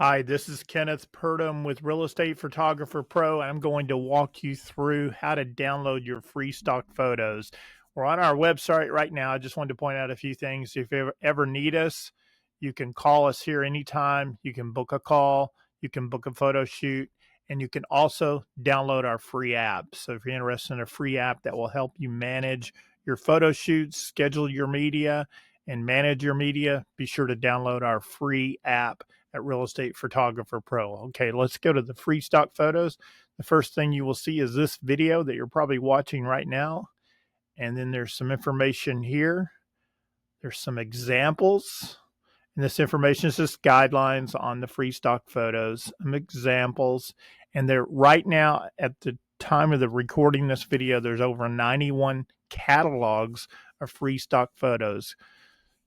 Hi, this is Kenneth Purdom with Real Estate Photographer Pro. I'm going to walk you through how to download your free stock photos. We're on our website right now. I just wanted to point out a few things. If you ever need us, you can call us here anytime. You can book a call, you can book a photo shoot, and you can also download our free app. So if you're interested in a free app that will help you manage your photo shoots, schedule your media, and manage your media, be sure to download our free app at Real Estate Photographer Pro. Okay, let's go to the free stock photos. The first thing you will see is this video that you're probably watching right now. And then there's some information here. There's some examples. And this information is just guidelines on the free stock photos, some examples. And they're right now at the time of the recording this video, there's over 91 catalogs of free stock photos.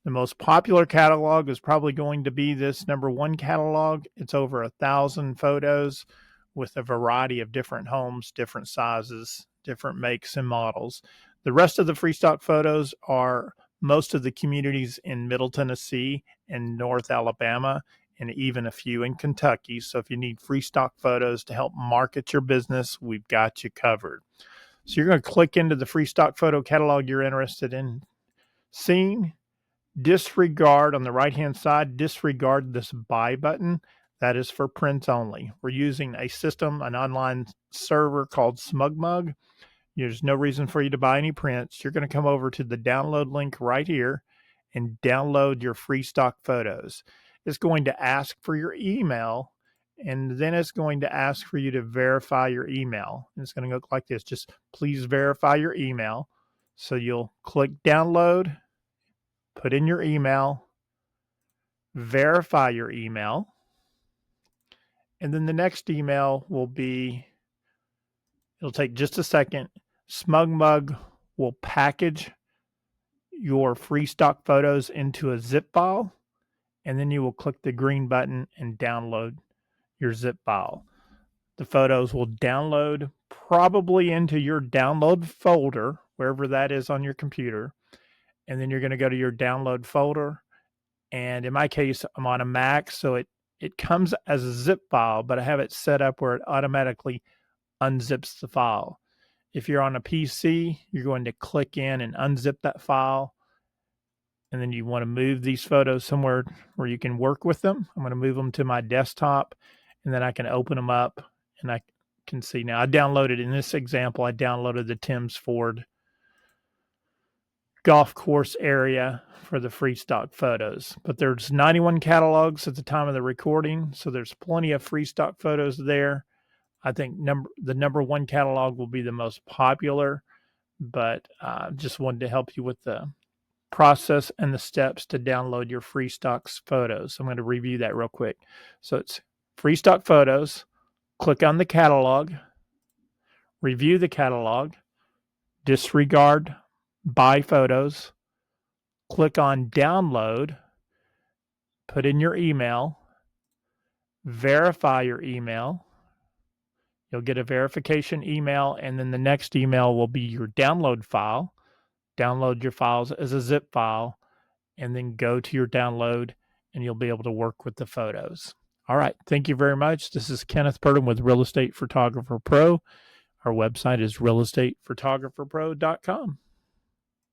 The most popular catalog is probably going to be this #1 catalog. It's over 1,000 photos with a variety of different homes, different sizes, different makes and models. The rest of the free stock photos are most of the communities in Middle Tennessee and North Alabama, and even a few in Kentucky. So if you need free stock photos to help market your business, we've got you covered. So you're going to click into the free stock photo catalog you're interested in seeing. Disregard on the right hand side, disregard this buy button. That is for prints only. We're using a system, an online server called SmugMug. There's no reason for you to buy any prints. You're going to come over to the download link right here and download your free stock photos. It's going to ask for your email, and then it's going to ask for you to verify your email. And it's going to look like this. Just please verify your email. So you'll click download, put in your email, verify your email, and then the next email will be, it'll take just a second. SmugMug will package your free stock photos into a zip file, and then you will click the green button and download your zip file. The photos will download probably into your download folder, wherever that is on your computer, and then you're going to go to your download folder. And in my case, I'm on a Mac, so it comes as a zip file, but I have it set up where it automatically unzips the file. If you're on a PC, you're going to click in and unzip that file. And then you want to move these photos somewhere where you can work with them. I'm going to move them to my desktop, and then I can open them up, and I can see now. I downloaded, in this example, I downloaded the Timms Ford golf course area for the free stock photos. But there's 91 catalogs at the time of the recording, so there's plenty of free stock photos there. I think the #1 catalog will be the most popular, but just wanted to help you with the process and the steps to download your free stocks photos. I'm going to review that real quick. So it's free stock photos, click on the catalog, review the catalog, disregard buy photos, click on download, put in your email, verify your email. You'll get a verification email, and then the next email will be your download file. Download your files as a zip file, and then go to your download, and you'll be able to work with the photos. All right. Thank you very much. This is Kenneth Purdom with Real Estate Photographer Pro. Our website is realestatephotographerpro.com.